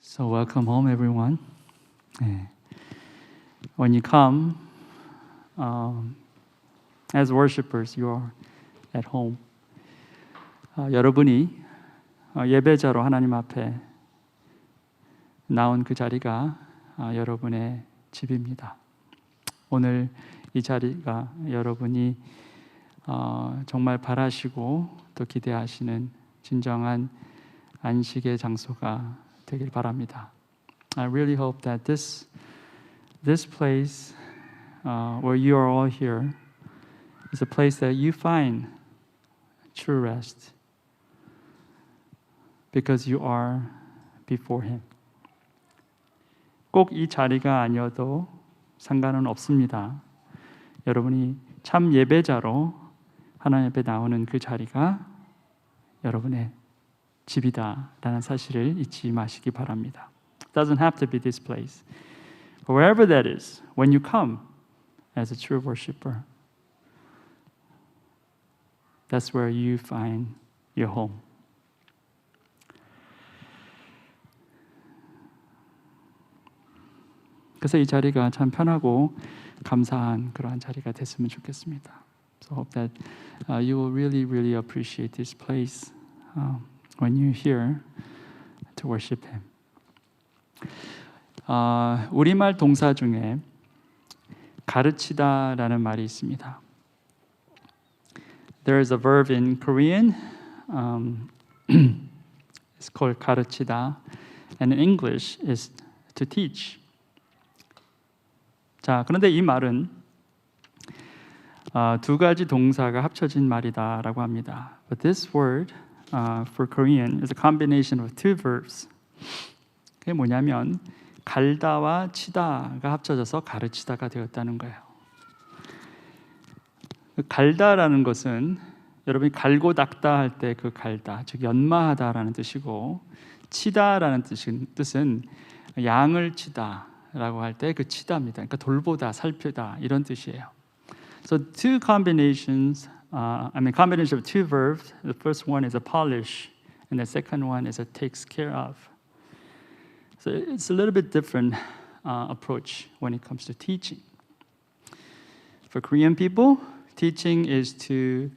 So welcome home, everyone. When you come as worshipers, you are at home. 여러분이 예배자로 하나님 앞에 나온 그 자리가 여러분의 집입니다. 오늘 이 자리가 여러분이 정말 바라시고 또 기대하시는 진정한 안식의 장소가 되길 바랍니다. I really hope that this place where you are all here is a place that you find true rest because you are before Him. 꼭 이 자리가 아니어도 상관은 없습니다. 여러분이 참 예배자로 하나님 앞에 나오는 그 자리가 여러분의 집이다라는 사실을 잊지 마시기 바랍니다. It doesn't have to be this place. But wherever that is, when you come as a true worshiper, that's where you find your home. 그래서 이 자리가 참 편하고 감사한 그러한 자리가 됐으면 좋겠습니다. So I hope that you will really appreciate this place when you're here to worship Him. 우리말 동사 중에 가르치다라는 말이 있습니다. There is a verb in Korean. It's called 가르치다, and in English is to teach. 자, 그런데 이 말은 두 가지 동사가 합쳐진 말이다라고 합니다. But this word for Korean is a combination of two verbs. 그게 뭐냐면 갈다와 치다가 합쳐져서 가르치다가 되었다는 거예요. 갈다라는 것은 여러분이 갈고 닦다 할 때 그 갈다, 즉 연마하다라는 뜻이고, 치다라는 뜻은 양을 치다라고 할 때 그 치다입니다. 그러니까 돌보다, 살피다 이런 뜻이에요. So two combinations, combination of two verbs. The first one is a polish, and the second one is a takes care of. So it's a little bit different approach when it comes to teaching. For Korean people, teaching is to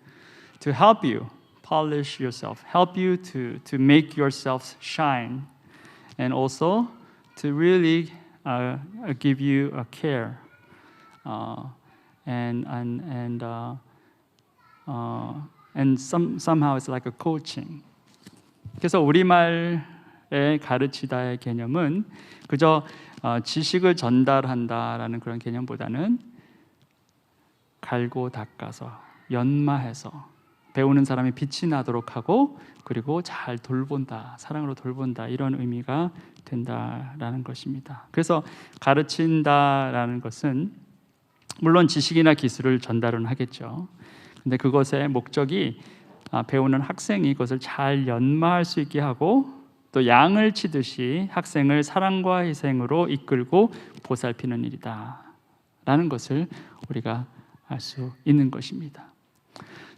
help you polish yourself, help you to make yourself shine, and also to really give you a care. And somehow it's like a coaching. 그래서 우리말의 가르치다의 개념은 그저 지식을 전달한다라는 그런 개념보다는 갈고 닦아서 연마해서 배우는 사람이 빛이 나도록 하고 그리고 잘 돌본다, 사랑으로 돌본다 이런 의미가 된다라는 것입니다. 그래서 가르친다라는 것은 물론 지식이나 기술을 전달은 하겠죠. 근데 그것의 목적이 배우는 학생이 그것을 잘 연마할 수 있게 하고 또 양을 치듯이 학생을 사랑과 희생으로 이끌고 보살피는 일이다라는 것을 우리가 알 수 있는 것입니다.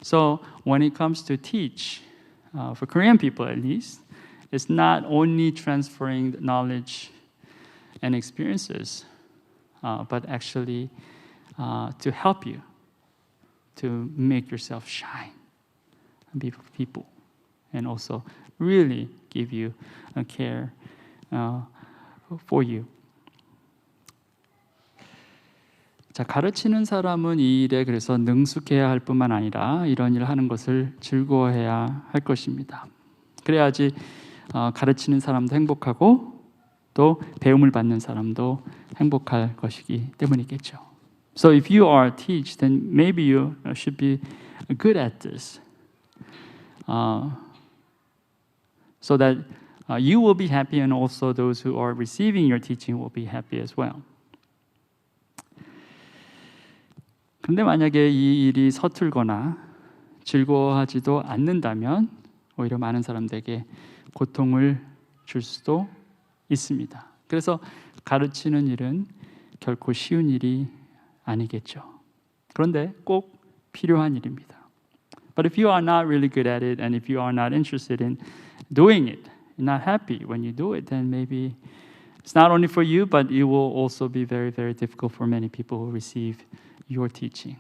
So when it comes to teach, for Korean people at least, it's not only transferring the knowledge and experiences, but actually to help you to make yourself shine and be with people, and also really give you a care for you. 자, 가르치는 사람은 이 일에 그래서 능숙해야 할 뿐만 아니라 이런 일을 하는 것을 즐거워해야 할 것입니다. 그래야지 가르치는 사람도 행복하고 또 배움을 받는 사람도 행복할 것이기 때문이겠죠. So if you are a teacher, then maybe you should be good at this, so that you will be happy, and also those who are receiving your teaching will be happy as well. 근데 만약에 이 일이 서툴거나 즐거워하지도 않는다면 오히려 많은 사람들에게 고통을 줄 수도 있습니다. 그래서 가르치는 일은 결코 쉬운 일이 아니겠죠. 그런데 꼭 필요한 일입니다. But if you are not really good at it, and if you are not interested in doing it, you're not happy when you do it, then maybe it's not only for you, but it will also be very, very difficult for many people who receive your teaching.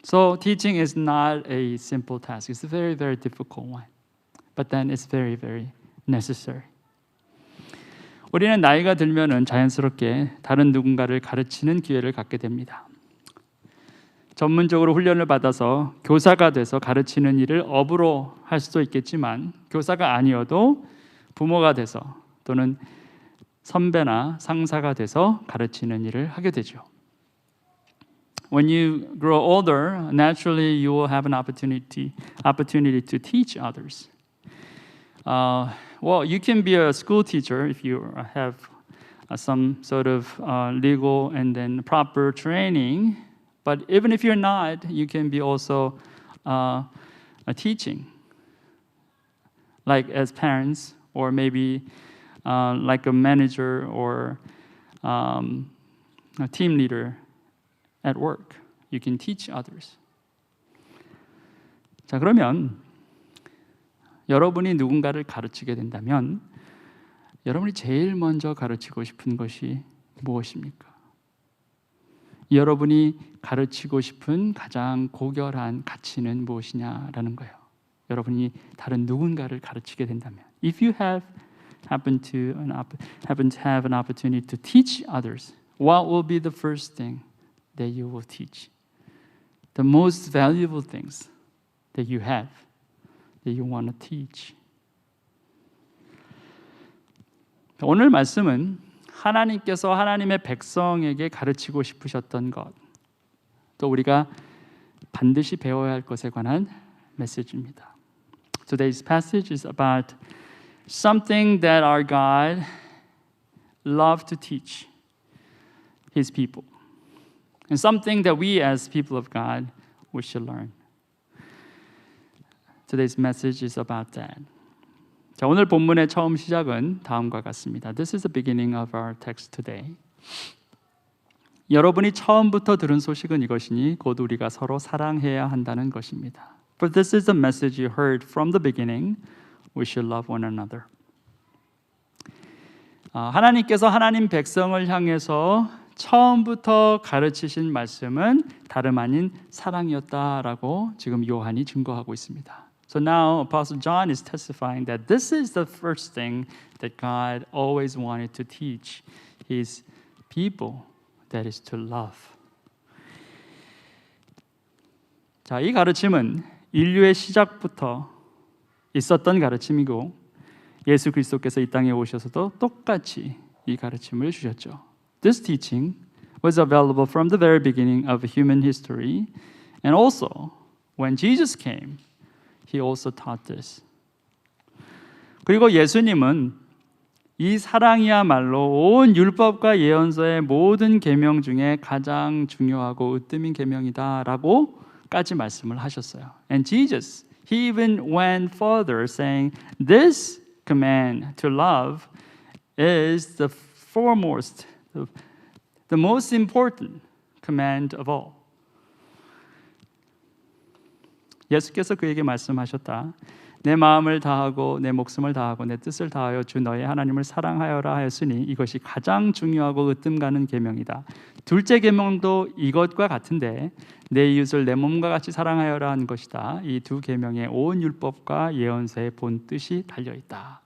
So teaching is not a simple task. It's a very, very difficult one. But then it's very, very necessary. 우리는 나이가 들면은 자연스럽게 다른 누군가를 가르치는 기회를 갖게 됩니다. 전문적으로 훈련을 받아서 교사가 돼서 가르치는 일을 업으로 할 수도 있겠지만 교사가 아니어도 부모가 돼서 또는 선배나 상사가 돼서 가르치는 일을 하게 되죠. When you grow older, naturally you will have an opportunity to teach others. Well, you can be a school teacher if you have some sort of legal and then proper training. But even if you're not, you can be also a teaching, like as parents, or maybe like a manager or a team leader at work. You can teach others. 자, 그러면 여러분이 누군가를 가르치게 된다면 여러분이 제일 먼저 가르치고 싶은 것이 무엇입니까? 여러분이 가르치고 싶은 가장 고결한 가치는 무엇이냐라는 거예요. 여러분이 다른 누군가를 가르치게 된다면, if you happen to have an opportunity to teach others, what will be the first thing that you will teach? The most valuable things that you have, that you want to teach. 오늘 말씀은 하나님께서 하나님의 백성에게 가르치고 싶으셨던 것, 또 우리가 반드시 배워야 할 것에 관한 메시지입니다. Today's passage is about something that our God loved to teach His people, and something that we as people of God we should learn. Today's message is about that. 자, 오늘 본문의 처음 시작은 다음과 같습니다. This is the beginning of our text today. 여러분이 처음부터 들은 소식은 이것이니 곧 우리가 서로 사랑해야 한다는 것입니다. For this is the message you heard from the beginning. We should love one another. 하나님께서 하나님 백성을 향해서 처음부터 가르치신 말씀은 다름 아닌 사랑이었다라고 지금 요한이 증거하고 있습니다. So now Apostle John is testifying that this is the first thing that God always wanted to teach His people, that is to love. 자, 이 가르침은 인류의 시작부터 있었던 가르침이고 예수 그리스도께서 이 땅에 오셔서도 똑같이 이 가르침을 주셨죠. This teaching was available from the very beginning of human history, and also when Jesus came, He also taught this. 그리고 예수님은 이 사랑이야말로 온 율법과 예언서의 모든 계명 중에 가장 중요하고 으뜸인 계명이다라고까지 말씀을 하셨어요. And Jesus, He even went further, saying, "This command to love is the foremost, the most important command of all." 예수께서 그에게 말씀하셨다. 내 마음을 다하고 내 목숨을 다하고 내 뜻을 다하여 주 너의 하나님을 사랑하여라 하였으니 이것이 가장 중요하고 으뜸 가는 계명이다. 둘째 계명도 이것과 같은데 내 이웃을 내 몸과 같이 사랑하여라 한 것이다. 이 두 계명에 온 율법과 예언서의 본 뜻이 달려 있다.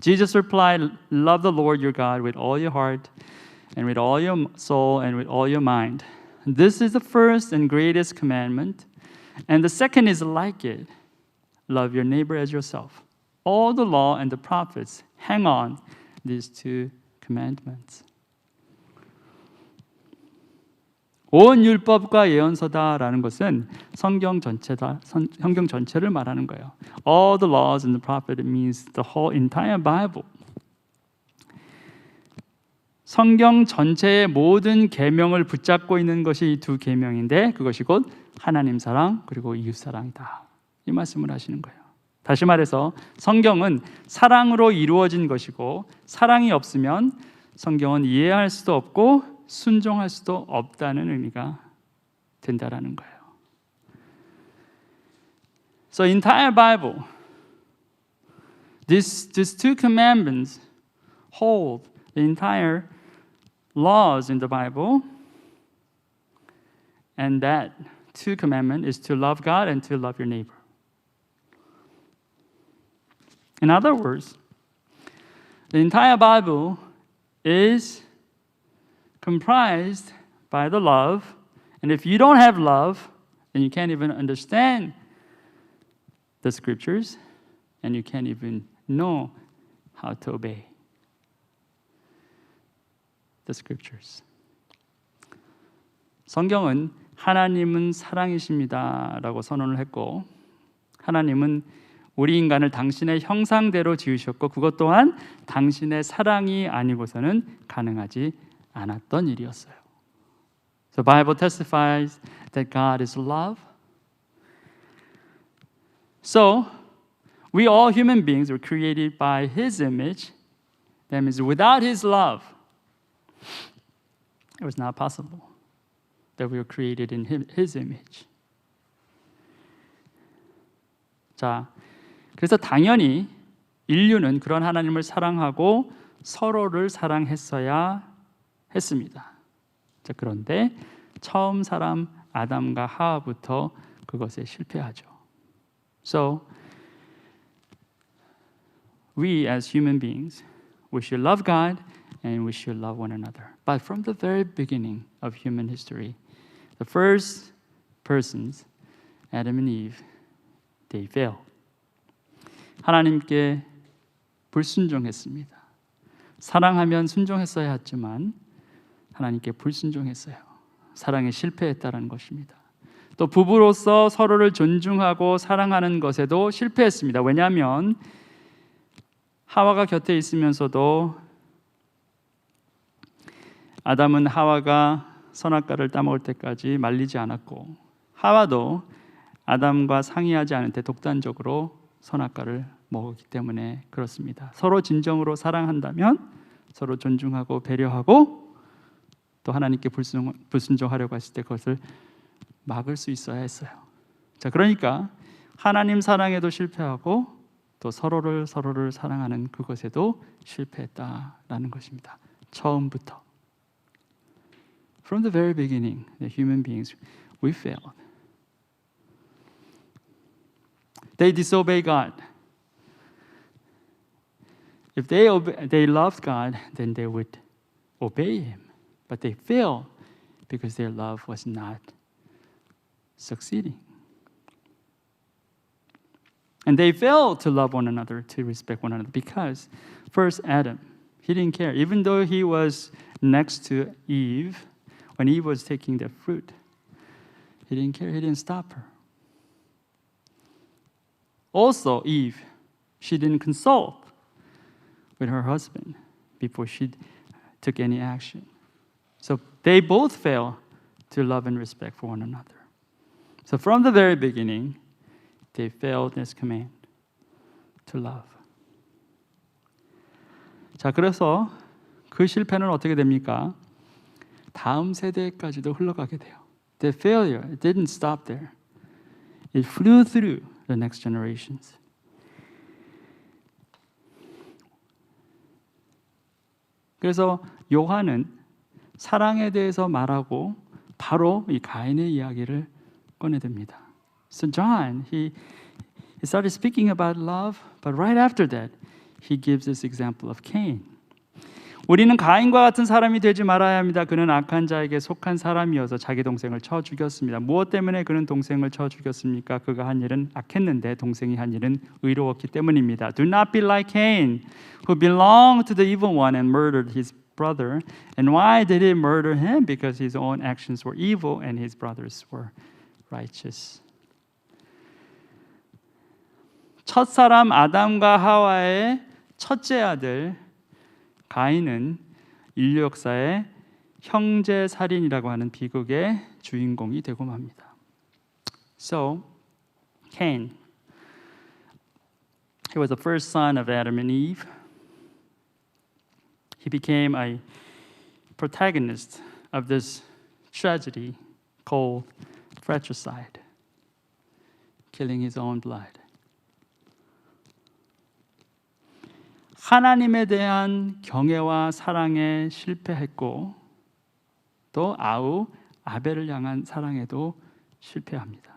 Jesus replied, "Love the Lord your God with all your heart and with all your soul and with all your mind. This is the first and greatest commandment. And the second is like it. Love your neighbor as yourself. All the law and the prophets hang on these two commandments." 온 율법과 예언서다라는 것은 성경 전체를 말하는 거예요. All the laws and the prophet means the whole entire Bible. 성경 전체의 모든 계명을 붙잡고 있는 것이 이 두 계명인데 그것이 곧 하나님 사랑 그리고 이웃 사랑이다. 이 말씀을 하시는 거예요. 다시 말해서 성경은 사랑으로 이루어진 것이고 사랑이 없으면 성경은 이해할 수도 없고 순종할 수도 없다는 의미가 된다라는 거예요. So entire Bible, These two commandments hold the entire laws in the Bible, and that two commandment is to love God and to love your neighbor. In other words, the entire Bible is comprised by the love, and if you don't have love, then you can't even understand the scriptures, and you can't even know how to obey the scriptures. 성경은 하나님은 사랑이십니다라고 선언을 했고, 하나님은 우리 인간을 당신의 형상대로 지으셨고, 그것 또한 당신의 사랑이 아니고서는 가능하지 않았던 일이었어요. The Bible testifies that God is love. So, we all human beings were created by His image. That means without His love, it was not possible that we were created in His image. 자, 그래서 당연히 인류는 그런 하나님을 사랑하고 서로를 사랑했어야 했습니다. 자, 그런데 처음 사람 아담과 하와부터 그것에 실패하죠. So, we as human beings, we should love God and we should love one another. But from the very beginning of human history, the first persons, Adam and Eve, they failed. 하나님께 불순종했습니다. 사랑하면 순종했어야 했지만 하나님께 불순종했어요. 사랑에 실패했다는 것입니다. 또 부부로서 서로를 존중하고 사랑하는 것에도 실패했습니다. 왜냐하면 하와가 곁에 있으면서도 아담은 하와가 선악과를 따먹을 때까지 말리지 않았고, 하와도 아담과 상의하지 않은 때 독단적으로 선악과를 먹었기 때문에 그렇습니다. 서로 진정으로 사랑한다면 서로 존중하고 배려하고 또 하나님께 불순종하려고 했을 때 그것을 막을 수 있어야 했어요. 자, 그러니까 하나님 사랑에도 실패하고 또 서로를 사랑하는 그것에도 실패했다라는 것입니다. 처음부터. From the very beginning, the human beings, we failed. They disobey God. If they loved God, then they would obey Him. But they failed because their love was not succeeding. And they failed to love one another, to respect one another, because first Adam, he didn't care. Even though he was next to Eve, when Eve was taking the fruit, he didn't care. He didn't stop her. Also, Eve, she didn't consult with her husband before she took any action. So they both failed to love and respect for one another. So from the very beginning, they failed this command to love. 자, 그래서 그 실패는 어떻게 됩니까? 다음 세대까지도 흘러가게 돼요. The failure, it didn't stop there. It flew through the next generations. 그래서 요한은 사랑에 대해서 말하고 바로 이 가인의 이야기를 꺼내듭니다. So John, he started speaking about love, but right after that, he gives this example of Cain. 우리는 가인과 같은 사람이 되지 말아야 합니다. 그는 악한 자에게 속한 사람이어서 자기 동생을 쳐 죽였습니다. 무엇 때문에 그는 동생을 쳐 죽였습니까? 그가 한 일은 악했는데 동생이 한 일은 의로웠기 때문입니다. Do not be like Cain, who belonged to the evil one and murdered his brother. And why did he murder him? Because his own actions were evil and his brothers were righteous. 첫사람 아담과 하와의 첫째 아들 가인은 인류 역사의 형제 살인이라고 하는 비극의 주인공이 되고 맙니다. So, Cain, he was the first son of Adam and Eve. He became a protagonist of this tragedy called fratricide, killing his own blood. 하나님에 대한 경외와 사랑에 실패했고 또 아벨을 향한 사랑에도 실패합니다.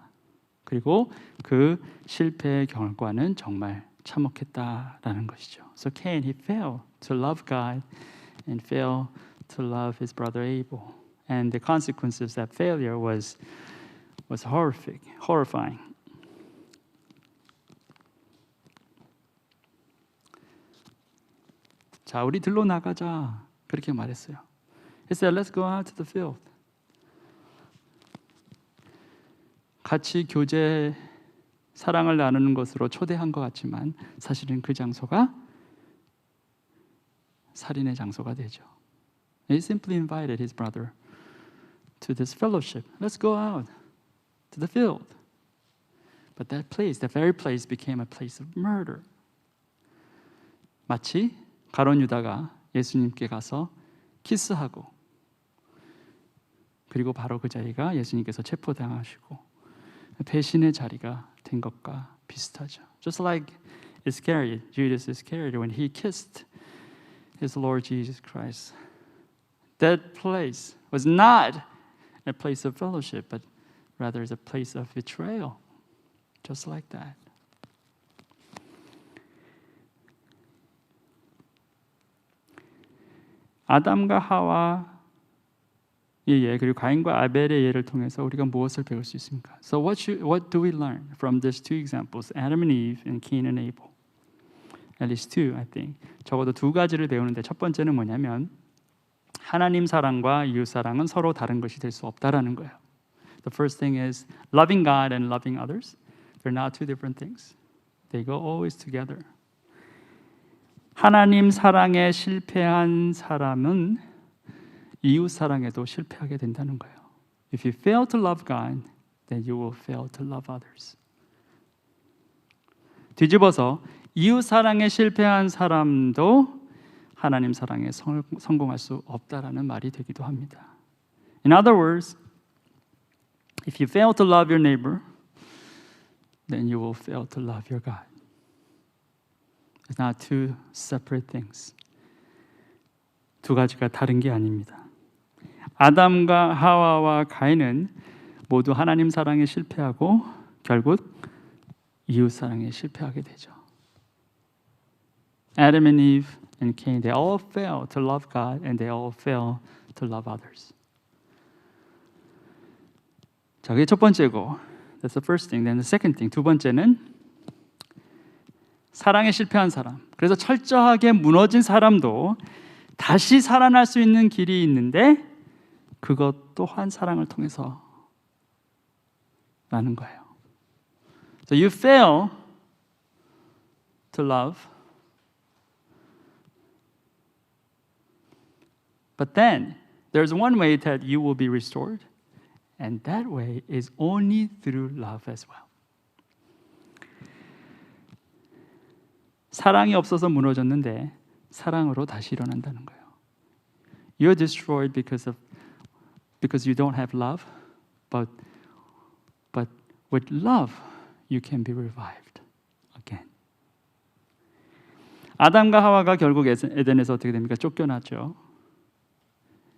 그리고 그 실패의 결과는 정말 참혹했다라는 것이죠. So Cain, he failed to love God and failed to love his brother Abel. And the consequences of that failure was horrifying. 자, 우리 들로 나가자. 그렇게 말했어요. He said, let's go out to the field. 같이 교제, 사랑을 나누는 것으로 초대한 것 같지만 사실은 그 장소가 살인의 장소가 되죠. He simply invited his brother to this fellowship. Let's go out to the field. But that place, the very place became a place of murder. 마치 가룟 유다가 예수님께 가서 키스하고 그리고 바로 그 자리가 예수님께서 체포당하시고 배신의 자리가 된 것과 비슷하죠. Just like Iscariot, Judas Iscariot, when he kissed his Lord Jesus Christ. That place was not a place of fellowship, but rather is a place of betrayal. Just like that. 아담과 하와의 예 그리고 가인과 아벨의 예를 통해서 우리가 무엇을 배울 수 있습니까? So what do we learn from these two examples, Adam and Eve and Cain and Abel? At least two, I think. 적어도 두 가지를 배우는데 첫 번째는 뭐냐면 하나님 사랑과 이웃 사랑은 서로 다른 것이 될 수 없다라는 거예요. The first thing is loving God and loving others. They're not two different things. They go always together. 하나님 사랑에 실패한 사람은 이웃 사랑에도 실패하게 된다는 거예요. If you fail to love God, then you will fail to love others. 뒤집어서 이웃 사랑에 실패한 사람도 하나님 사랑에 성공할 수 없다라는 말이 되기도 합니다. In other words, if you fail to love your neighbor, then you will fail to love your God. It's not two separate things. 두 가지가 다른 게 아닙니다. 아담과 하와와 가인은 모두 하나님 사랑에 실패하고 결국 이웃 사랑에 실패하게 되죠. Adam and Eve and Cain, they all fail to love God and they all fail to love others. 자, 그게 첫 번째고, that's the first thing. Then the second thing, 두 번째는 사랑에 실패한 사람. 그래서 철저하게 무너진 사람도 다시 살아날 수 있는 길이 있는데 그것 또한 사랑을 통해서 라는 거예요. So you fail to love, but then there's one way that you will be restored, and that way is only through love as well. 사랑이 없어서 무너졌는데 사랑으로 다시 일어난다는 거예요. You're destroyed because you don't have love, but with love you can be revived again. 아담과 하와가 결국 에덴에서 어떻게 됩니까? 쫓겨났죠.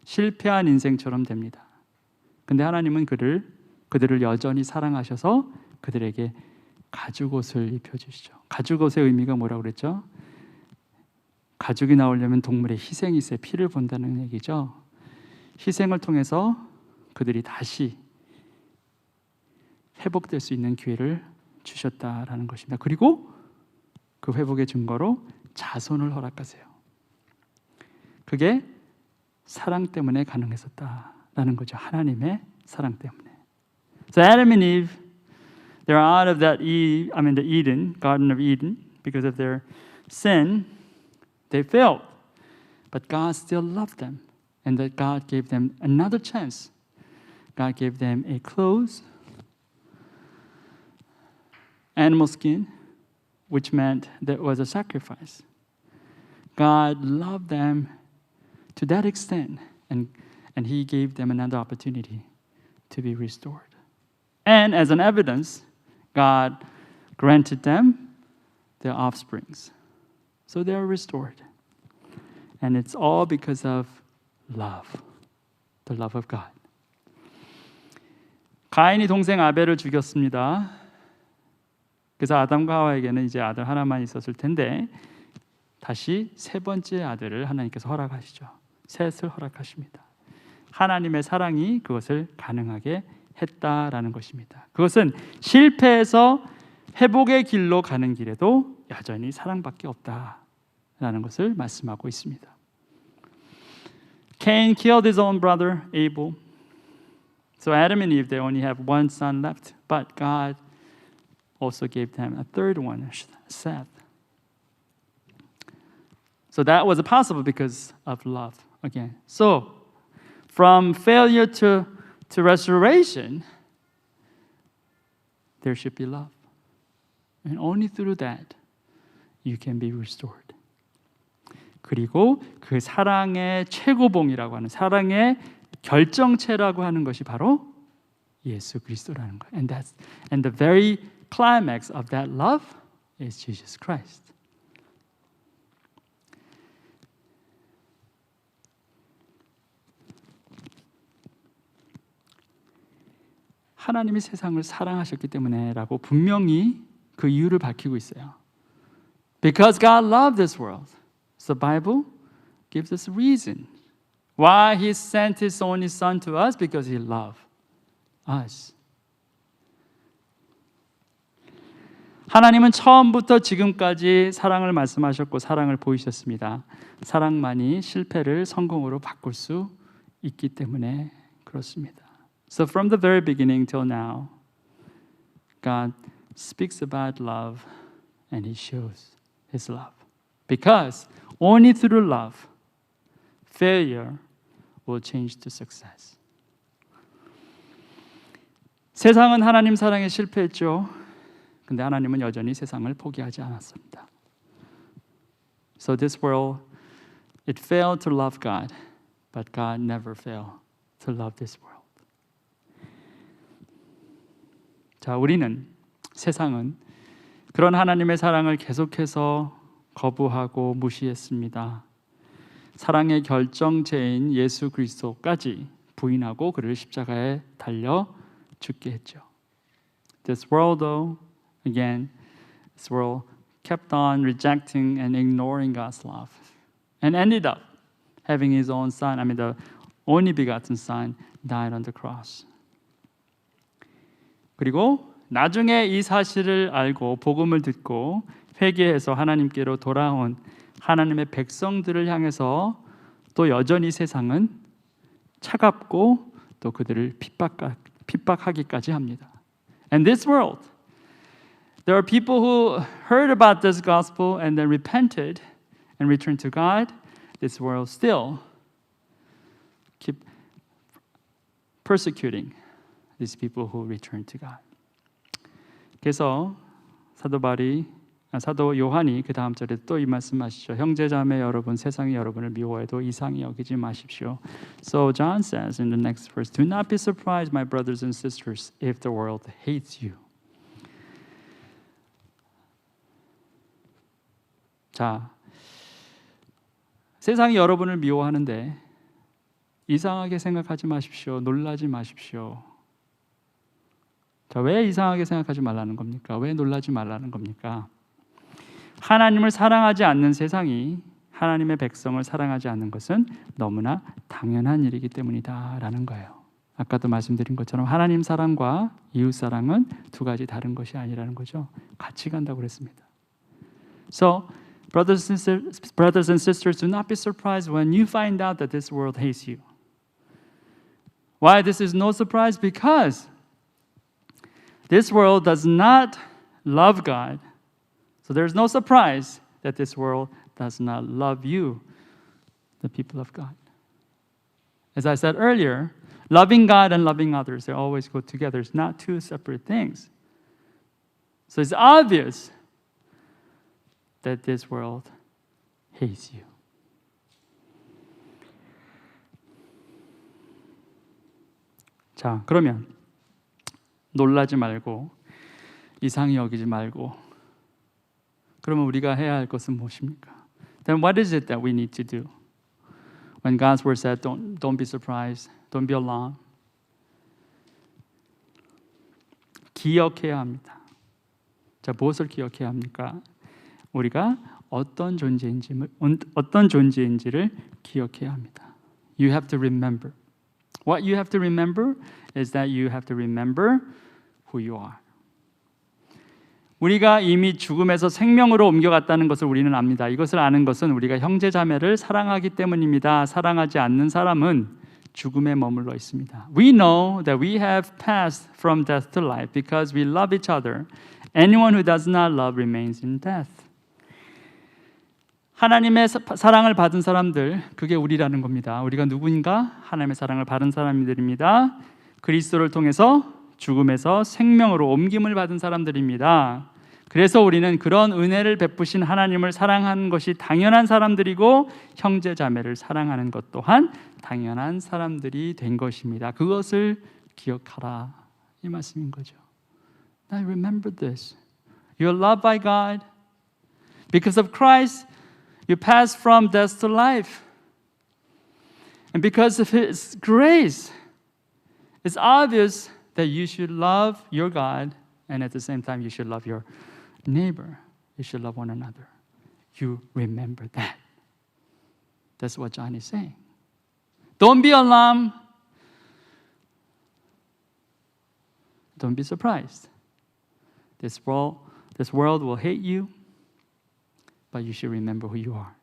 실패한 인생처럼 됩니다. 근데 하나님은 그들을 여전히 사랑하셔서 그들에게 가죽옷을 입혀주시죠. 가죽옷의 의미가 뭐라고 그랬죠? 가죽이 나오려면 동물의 희생이 있어야 피를 본다는 얘기죠. 희생을 통해서 그들이 다시 회복될 수 있는 기회를 주셨다라는 것입니다. 그리고 그 회복의 증거로 자손을 허락하세요. 그게 사랑 때문에 가능했었다라는 거죠. 하나님의 사랑 때문에. So Adam and Eve, they're out of that the Eden, Garden of Eden, because of their sin. They failed, but God still loved them, and that God gave them another chance. God gave them a clothes, animal skin, which meant that was a sacrifice. God loved them to that extent, and He gave them another opportunity to be restored. And as an evidence, God granted them their offsprings. So they are restored. And it's all because of love. The love of God. 가인이 동생 아벨을 죽였습니다. 그래서 아담과 하와에게는 이제 아들 하나만 있었을 텐데 다시 세 번째 아들을 하나님께서 허락하시죠. 셋을 허락하십니다. 하나님의 사랑이 그것을 가능하게 했다라는 것입니다. 그것은 실패해서 회복의 길로 가는 길에도 여전히 사랑밖에 없다라는 것을 말씀하고 있습니다. Cain killed his own brother Abel. So Adam and Eve, they only have one son left. But God also gave them a third one, Seth. So that was possible because of love again. So from failure to restoration, there should be love. And only through that you can be restored. 그리고 그 사랑의 최고봉이라고 하는 사랑의 결정체라고 하는 것이 바로 예수 그리스도라는 거예요. And the very climax of that love is Jesus Christ. 하나님이 세상을 사랑하셨기 때문에라고 분명히 그 이유를 밝히고 있어요. Because God loved this world. So the Bible gives us a reason why He sent His only Son to us, because He loved us. 하나님은 처음부터 지금까지 사랑을 말씀하셨고 사랑을 보이셨습니다. 사랑만이 실패를 성공으로 바꿀 수 있기 때문에 그렇습니다. So from the very beginning till now, God speaks about love and He shows His love. Because only through love, failure will change to success. 세상은 하나님 사랑에 실패했죠. 근데 하나님은 여전히 세상을 포기하지 않았습니다. So this world, it failed to love God, but God never failed to love this world. 자, 우리는 세상은 그런 하나님의 사랑을 계속해서 거부하고 무시했습니다. 사랑의 결정체인 예수 그리스도까지 부인하고 그를 십자가에 달려 죽게 했죠. This world, though, again, this world kept on rejecting and ignoring God's love, and ended up having His own Son, the only begotten Son, died on the cross. 그리고 나중에 이 사실을 알고 복음을 듣고 회개해서 하나님께로 돌아온 하나님의 백성들을 향해서 또 여전히 세상은 차갑고 또 그들을 핍박하기까지 합니다. And this world, there are people who heard about this gospel and then repented and returned to God. This world still keep persecuting these people who return to God. 그래서 사도 요한이 그 다음 절에 또 이 말씀하시죠. 형제자매 여러분, 세상이 여러분을 미워해도 이상히 여기지 마십시오. So John says in the next verse, do not be surprised, my brothers and sisters, if the world hates you. 자, 세상이 여러분을 미워하는데 이상하게 생각하지 마십시오. 놀라지 마십시오. 자, 왜 이상하게 생각하지 말라는 겁니까? 왜 놀라지 말라는 겁니까? 하나님을 사랑하지 않는 세상이 하나님의 백성을 사랑하지 않는 것은 너무나 당연한 일이기 때문이다라는 거예요. 아까도 말씀드린 것처럼 하나님 사랑과 이웃 사랑은 두 가지 다른 것이 아니라는 거죠. 같이 간다고 그랬습니다. So, brothers and sisters, do not be surprised when you find out that this world hates you. Why this is no surprise? Because this world does not love God. So there's no surprise that this world does not love you, the people of God. As I said earlier, loving God and loving others, they always go together. It's not two separate things. So it's obvious that this world hates you. 자, 그러면 놀라지 말고 이상히 여기지 말고 그러면 우리가 해야 할 것은 무엇입니까? then what is it that we need to do? When God's word said, don't be surprised, don't be alarmed. 기억해야 합니다. 자, 무엇을 기억해야 합니까? 우리가 어떤 존재인지를 기억해야 합니다. You have to remember. What you have to remember is that you have to remember who you are. 우리가 이미 죽음에서 생명으로 옮겨갔다는 것을 우리는 압니다. 이것을 아는 것은 우리가 형제 자매를 사랑하기 때문입니다. 사랑하지 않는 사람은 죽음에 머물러 있습니다. We know that we have passed from death to life because we love each other. Anyone who does not love remains in death. 하나님의 사랑을 받은 사람들, 그게 우리라는 겁니다. 우리가 누구인가? 하나님의 사랑을 받은 사람들입니다. 그리스도를 통해서 죽음에서 생명으로 옮김을 받은 사람들입니다. 그래서 우리는 그런 은혜를 베푸신 하나님을 사랑하는 것이 당연한 사람들이고 형제 자매를 사랑하는 것 또한 당연한 사람들이 된 것입니다. 그것을 기억하라 이 말씀인 거죠. Now remember this. You are loved by God. Because of Christ, you pass from death to life. And because of His grace, it's obvious that you should love your God, and at the same time, you should love your neighbor. You should love one another. You remember that. That's what John is saying. Don't be alarmed. Don't be surprised. This world will hate you, but you should remember who you are.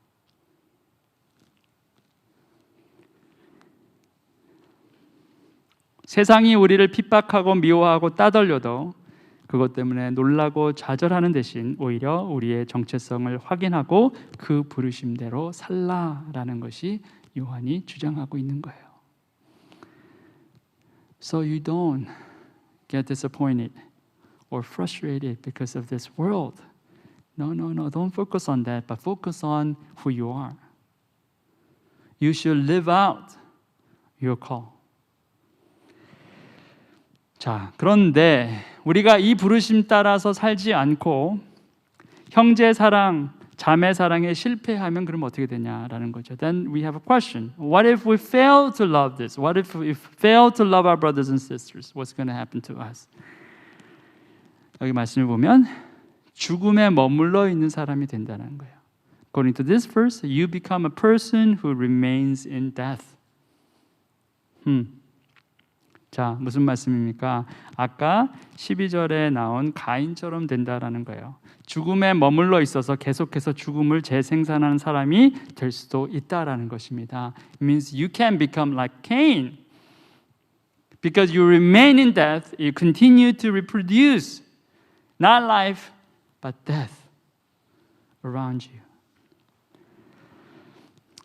세상이 우리를 핍박하고 미워하고 따돌려도 그것 때문에 놀라고 좌절하는 대신 오히려 우리의 정체성을 확인하고 그 부르심대로 살라라는 것이 요한이 주장하고 있는 거예요. So you don't get disappointed or frustrated because of this world. No, don't focus on that, but focus on who you are. You should live out your call. 자, 그런데 우리가 이 부르심 따라서 살지 않고 형제 사랑, 자매 사랑에 실패하면 그럼 어떻게 되냐라는 거죠. Then we have a question. What if we fail to love this? What if we fail to love our brothers and sisters? What's going to happen to us? 여기 말씀을 보면 죽음에 머물러 있는 사람이 된다는 거예요. According to this verse, you become a person who remains in death. 자, 무슨 말씀입니까? 아까 12절에 나온 가인처럼 된다라는 거예요. 죽음에 머물러 있어서 계속해서 죽음을 재생산하는 사람이 될 수도 있다라는 것입니다. It means you can become like Cain. Because you remain in death, you continue to reproduce. Not life, but death around you.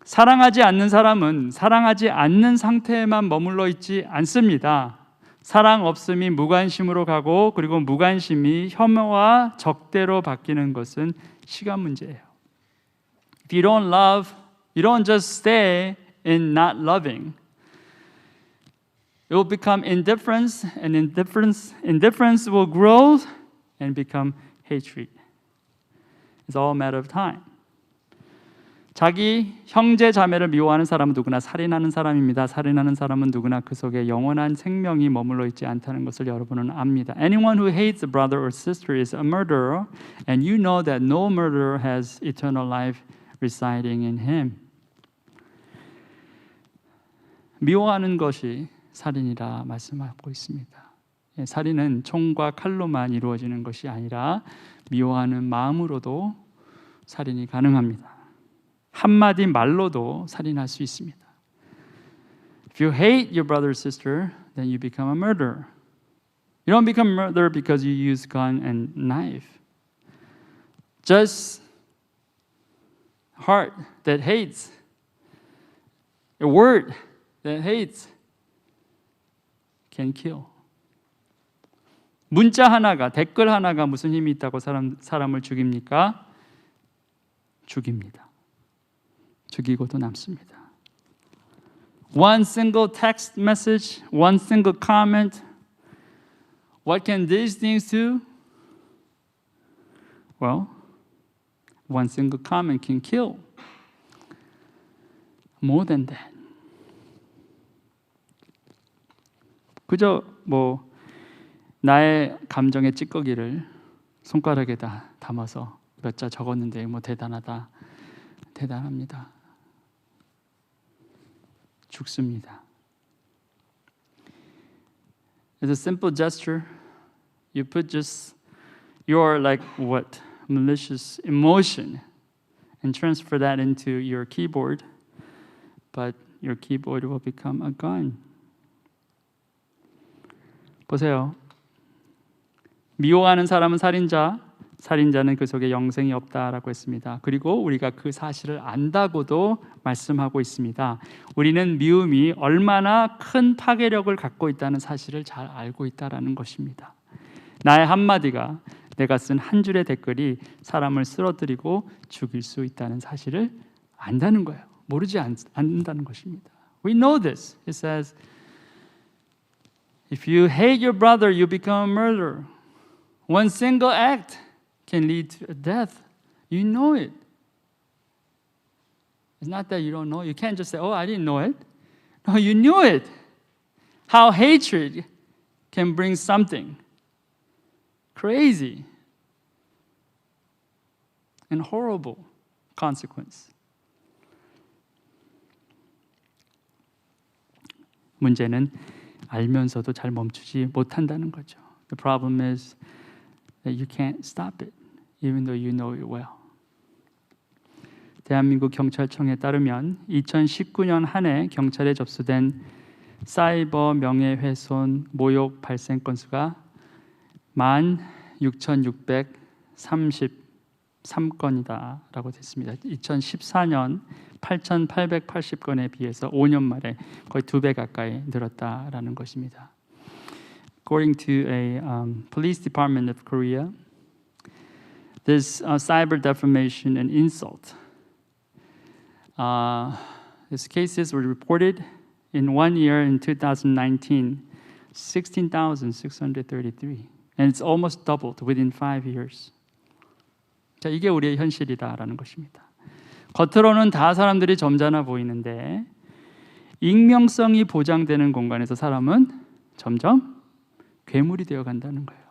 사랑하지 않는 사람은 사랑하지 않는 상태에만 머물러 있지 않습니다. 사랑 없음이 무관심으로 가고 그리고 무관심이 혐오와 적대로 바뀌는 것은 시간 문제예요. If you don't love, you don't just stay in not loving. It will become indifference, and indifference will grow and become hatred. It's all a matter of time. 자기 형제 자매를 미워하는 사람은 누구나 살인하는 사람입니다. 살인하는 사람은 누구나 그 속에 영원한 생명이 머물러 있지 않다는 것을 여러분은 압니다. Anyone who hates a brother or sister is a murderer, and you know that no murderer has eternal life residing in him. 미워하는 것이 살인이라 말씀하고 있습니다. 살인은 총과 칼로만 이루어지는 것이 아니라 미워하는 마음으로도 살인이 가능합니다. 한마디 말로도 살인할 수 있습니다. If you hate your brother or sister, then you become a murderer. You don't become a murderer because you use gun and knife. Just heart that hates, a word that hates can kill. 문자 하나가, 댓글 하나가 무슨 힘이 있다고 사람을 죽입니까? 죽입니다. 죽이고도 남습니다. One single text message, one single comment. What can these things do? Well, one single comment can kill. more than that. 그저 나의 감정의 찌꺼기를 손가락에다 담아서 몇 자 적었는데 대단합니다. 죽습니다. As a simple gesture, you put just your malicious emotion and transfer that into your keyboard, but your keyboard will become a gun. 보세요. 미워하는 사람은 살인자는 그 속에 영생이 없다라고 했습니다. 그리고 우리가 그 사실을 안다고도 말씀하고 있습니다. 우리는 미움이 얼마나 큰 파괴력을 갖고 있다는 사실을 잘 알고 있다라는 것입니다. 나의 한마디가, 내가 쓴 한 줄의 댓글이 사람을 쓰러뜨리고 죽일 수 있다는 사실을 안다는 거예요. 모르지 않는다는 것입니다. We know this. It says, if you hate your brother, you become a murderer. One single act can lead to a death. You know it. It's not that you don't know. You can't just say, oh, I didn't know it. No, you knew it. How hatred can bring something crazy and horrible consequence. 문제는 알면서도 잘 멈추지 못한다는 거죠. The problem is that you can't stop it, even though you know it well. 대한민국 경찰청에 따르면 2019년 한 해 경찰에 접수된 사이버 명예훼손 모욕 발생 건수가 16,633건이다라고 됐습니다. 2014년 8,880건에 비해서 5년 만에 거의 2배 가까이 늘었다라는 것입니다. According to a police department of Korea, this cyber defamation and insult, these cases were reported in 1 year in 2019, 16,633, and it's almost doubled within 5 years. 자, 이게 우리의 현실이다라는 것입니다. 겉으로는 다 사람들이 점잖아 보이는데 익명성이 보장되는 공간에서 사람은 점점 괴물이 되어 간다는 거예요.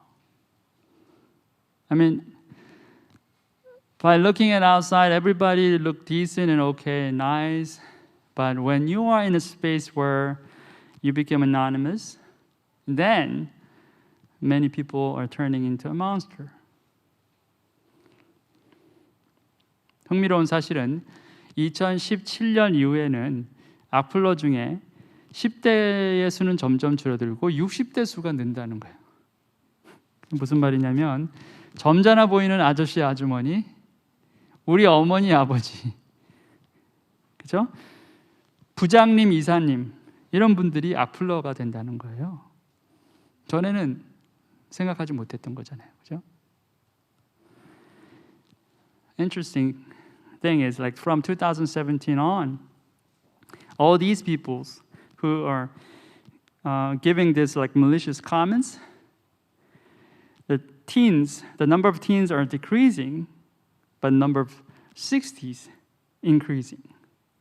I mean, by looking at outside, everybody look decent and okay, nice. But when you are in a space where you become anonymous, then many people are turning into a monster. 흥미로운 사실은 2017년 이후에는 악플러 중에 10대의 수는 점점 줄어들고 60대 수가 는다는 거예요. 무슨 말이냐면 점잖아 보이는 아저씨, 아주머니, 우리 어머니, 아버지, 그죠? 부장님, 이사님 이런 분들이 악플러가 된다는 거예요. 전에는 생각하지 못했던 거잖아요, 그죠? Interesting thing is, like from 2017 on, all these peoples who are giving this like malicious comments, the number of teens are decreasing, but the number of 60s increasing.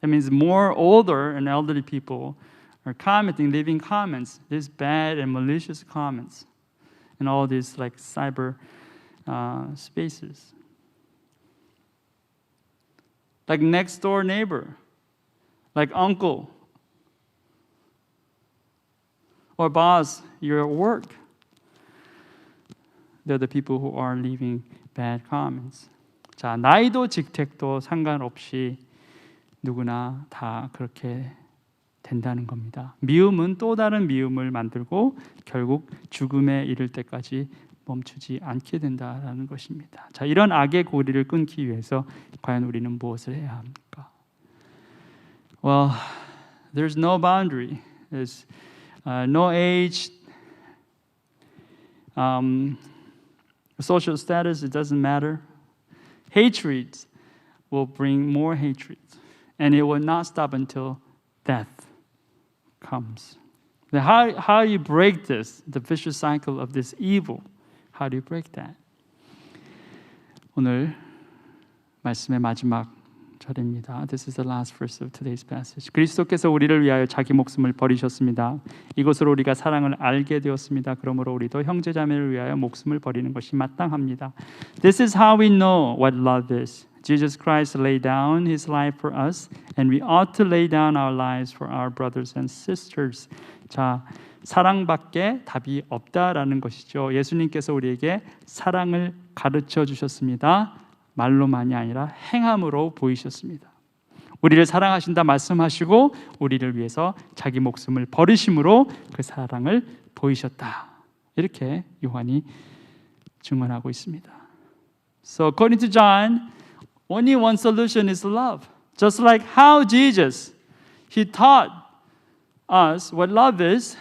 That means more older and elderly people are commenting, leaving comments, these bad and malicious comments in all these like cyber spaces. Like next door neighbor, like uncle, or boss, you're at work. They're the people who are leaving bad comments. 자, 나이도 직택도 상관없이 누구나 다 그렇게 된다는 겁니다. 미움은 또 다른 미움을 만들고 결국 죽음에 이를 때까지 멈추지 않게 된다라는 것입니다. 자, 이런 악의 고리를 끊기 위해서 과연 우리는 무엇을 해야 합니까? Well, there's no boundary. There's no age, social status. It doesn't matter. Hatred will bring more hatred, and it will not stop until death comes. How do you break this, the vicious cycle of this evil? How do you break that? 오늘 말씀의 마지막 절입니다. This is the last verse of today's passage. 그리스도께서 우리를 위하여 자기 목숨을 버리셨습니다. 이것으로 우리가 사랑을 알게 되었습니다. 그러므로 우리도 형제자매를 위하여 목숨을 버리는 것이 마땅합니다. This is how we know what love is. Jesus Christ laid down His life for us, and we ought to lay down our lives for our brothers and sisters. 자, 사랑밖에 답이 없다라는 것이죠. 예수님께서 우리에게 사랑을 가르쳐 주셨습니다. 말로만이 아니라 행함으로 보이셨습니다. 우리를 사랑하신다 말씀하시고 우리를 위해서 자기 목숨을 버리심으로 그 사랑을 보이셨다. 이렇게 요한이 증언하고 있습니다. So according to John, only one solution is love. Just like how Jesus, He taught us what love is,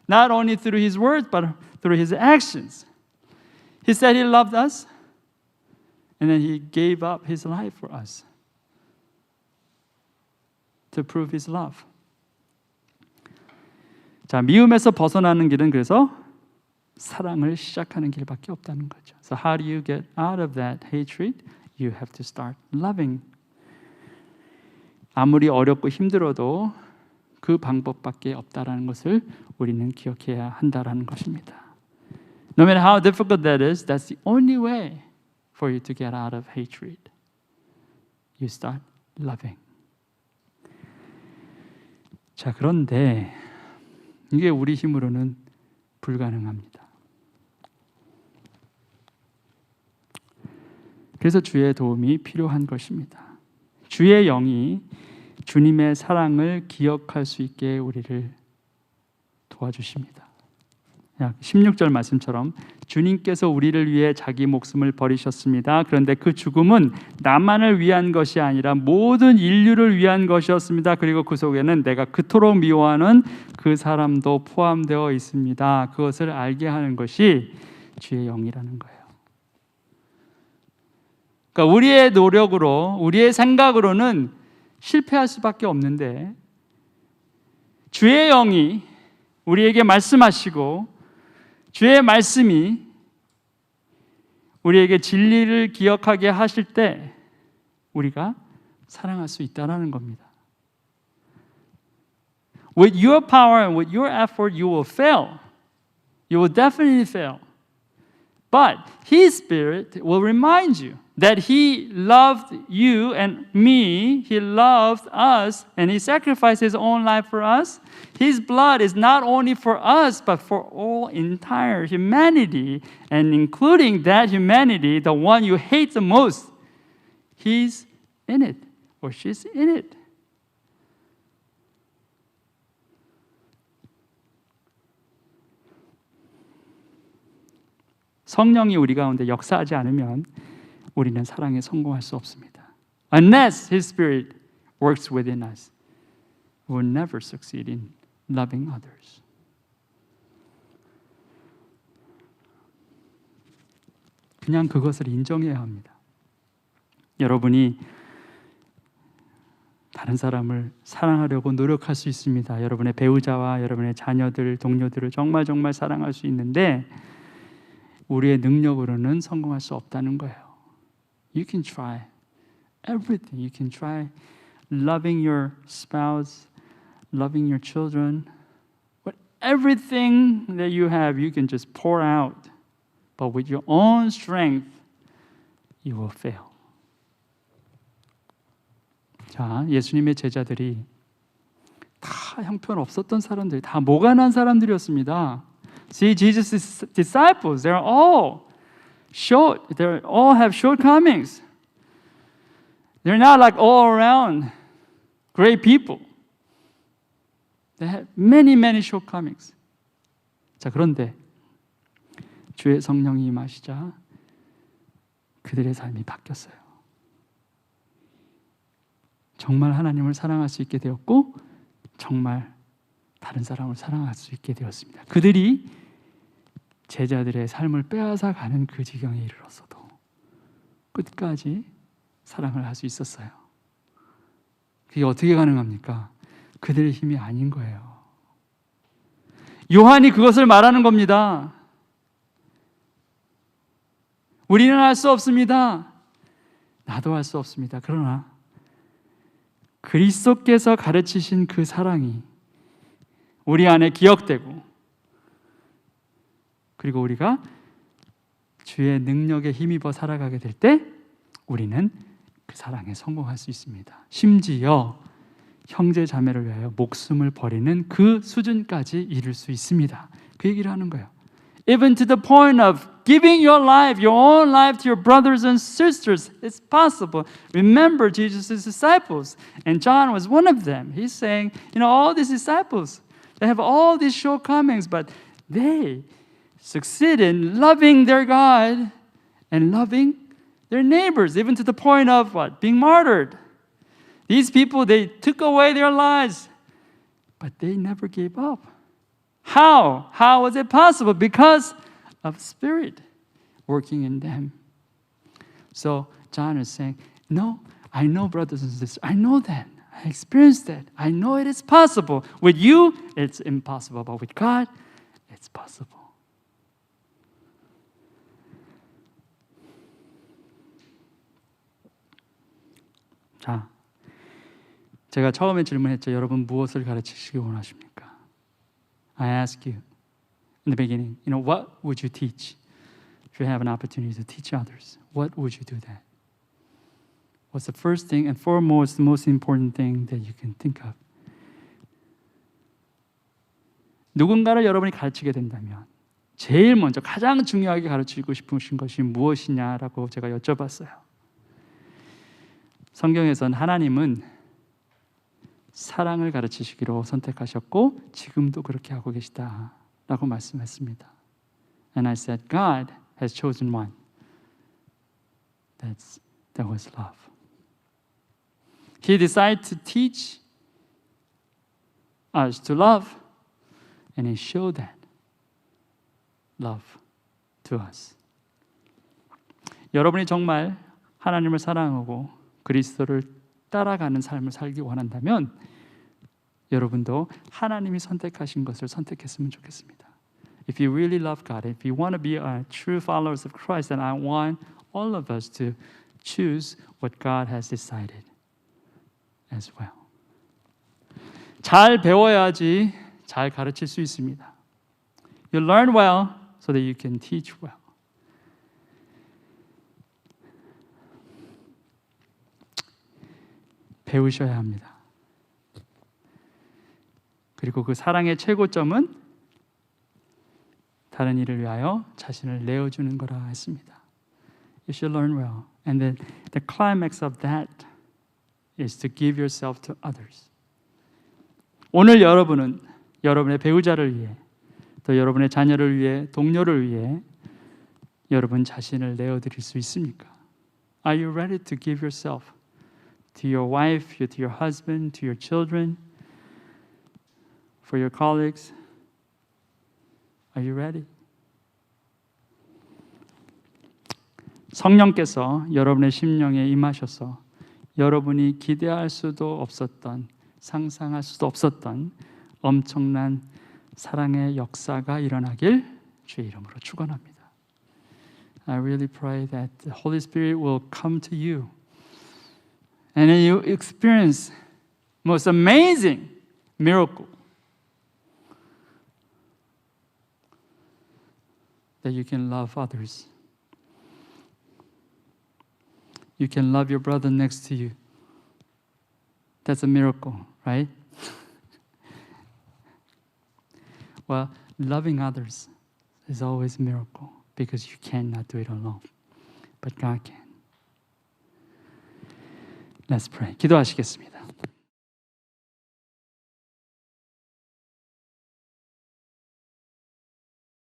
not only through His words but through His actions. He said He loved us, and then He gave up His life for us to prove His love. 자, 미움에서 벗어나는 길은 그래서 사랑을 시작하는 길밖에 없다는 거죠. So how do you get out of that hatred? You have to start loving. 아무리 어렵고 힘들어도 그 방법밖에 없다라는 것을 우리는 기억해야 한다라는 것입니다. No matter how difficult that is, that's the only way for you to get out of hatred. You start loving. 자, 그런데 이게 우리 힘으로는 불가능합니다. 그래서 주의 도움이 필요한 것입니다. 주의 영이 주님의 사랑을 기억할 수 있게 우리를 도와주십니다. 16절 말씀처럼 주님께서 우리를 위해 자기 목숨을 버리셨습니다. 그런데 그 죽음은 나만을 위한 것이 아니라 모든 인류를 위한 것이었습니다. 그리고 그 속에는 내가 그토록 미워하는 그 사람도 포함되어 있습니다. 그것을 알게 하는 것이 주의 영이라는 거예요. 그러니까 우리의 노력으로, 우리의 생각으로는 실패할 수밖에 없는데 주의 영이 우리에게 말씀하시고 주의 말씀이 우리에게 진리를 기억하게 하실 때 우리가 사랑할 수 있다는 겁니다. With your power and with your effort, you will fail. You will definitely fail. But His Spirit will remind you that He loved you and me. He loved us and He sacrificed His own life for us. His blood is not only for us but for all entire humanity, and including that humanity, the one you hate the most. He's in it or she's in it. 성령이 우리 가운데 역사하지 않으면 우리는 사랑에 성공할 수 없습니다. Unless His Spirit works within us, we will never succeed in loving others. 그냥 그것을 인정해야 합니다. 여러분이 다른 사람을 사랑하려고 노력할 수 있습니다. 여러분의 배우자와 여러분의 자녀들, 동료들을 정말 사랑할 수 있는데 우리의 능력으로는 성공할 수 없다는 거예요. You can try everything. You can try loving your spouse, loving your children, but everything that you have, you can just pour out. But with your own strength, you will fail. 자, 예수님의 제자들이 다 형편없었던 사람들, 다 모가난 사람들이었습니다. See, Jesus' disciples, they all have shortcomings. They're not like all around great people. They have many shortcomings. 자, 그런데 주의 성령이 임하시자 그들의 삶이 바뀌었어요. 정말 하나님을 사랑할 수 있게 되었고 정말 다른 사람을 사랑할 수 있게 되었습니다. 그들이 제자들의 삶을 빼앗아 가는 그 지경에 이르렀어도 끝까지 사랑을 할 수 있었어요. 그게 어떻게 가능합니까? 그들의 힘이 아닌 거예요. 요한이 그것을 말하는 겁니다. 우리는 할 수 없습니다. 나도 할 수 없습니다. 그러나 그리스도께서 가르치신 그 사랑이 우리 안에 기억되고, 그리고 우리가 주의 능력에 힘입어 살아가게 될 때 우리는 그 사랑에 성공할 수 있습니다. 심지어 형제 자매를 위하여 목숨을 버리는 그 수준까지 이룰 수 있습니다. 그 얘기를 하는 거예요. Even to the point of giving your life, your own life to your brothers and sisters, it's possible. Remember Jesus' disciples, and John was one of them. He's saying, all these disciples, they have all these shortcomings, but they succeed in loving their God and loving their neighbors, even to the point of what? Being martyred. These people, they took away their lives, but they never gave up. How? How was it possible? Because of Spirit working in them. So John is saying, no, I know, brothers and sisters, I know that. I experienced that. I know it is possible. With you, it's impossible, but with God, it's possible. 자, 제가 처음에 질문했죠. 여러분 무엇을 가르치시기 원하십니까? I ask you in the beginning, what would you teach? If you have an opportunity to teach others, what would you do that? What's the first thing and foremost, the most important thing that you can think of? 누군가를 여러분이 가르치게 된다면 제일 먼저 가장 중요하게 가르치고 싶으신 것이 무엇이냐라고 제가 여쭤봤어요. 성경에선 하나님은 사랑을 가르치시기로 선택하셨고 지금도 그렇게 하고 계시다라고 말씀했습니다. And I said, God has chosen one. That was love. He decided to teach us to love, and He showed that love to us. 여러분이 정말 하나님을 사랑하고 그리스도를 따라가는 삶을 살기 원한다면 여러분도 하나님이 선택하신 것을 선택했으면 좋겠습니다. If you really love God, if you want to be a true followers of Christ, then I want all of us to choose what God has decided as well. 잘 배워야지 잘 가르칠 수 있습니다. You learn well so that you can teach well. 배우셔야 합니다. 그리고 그 사랑의 최고점은 다른 이를 위하여 자신을 내어주는 거라 했습니다. You should learn well. And then the climax of that is to give yourself to others. 오늘 여러분은 여러분의 배우자를 위해, 또 여러분의 자녀를 위해, 동료를 위해 여러분 자신을 내어드릴 수 있습니까? Are you ready to give yourself to your wife, to your husband, to your children, for your colleagues? Are you ready? 성령께서 여러분의 심령에 임하셔서 여러분이 기대할 수도 없었던, 상상할 수도 없었던 엄청난 사랑의 역사가 일어나길 주의 이름으로 축원합니다. I really pray that the Holy Spirit will come to you and then you experience most amazing miracle that you can love others. You can love your brother next to you. That's a miracle, right? Well, loving others is always a miracle because you cannot do it alone. But God can. Let's pray. 기도하시겠습니다.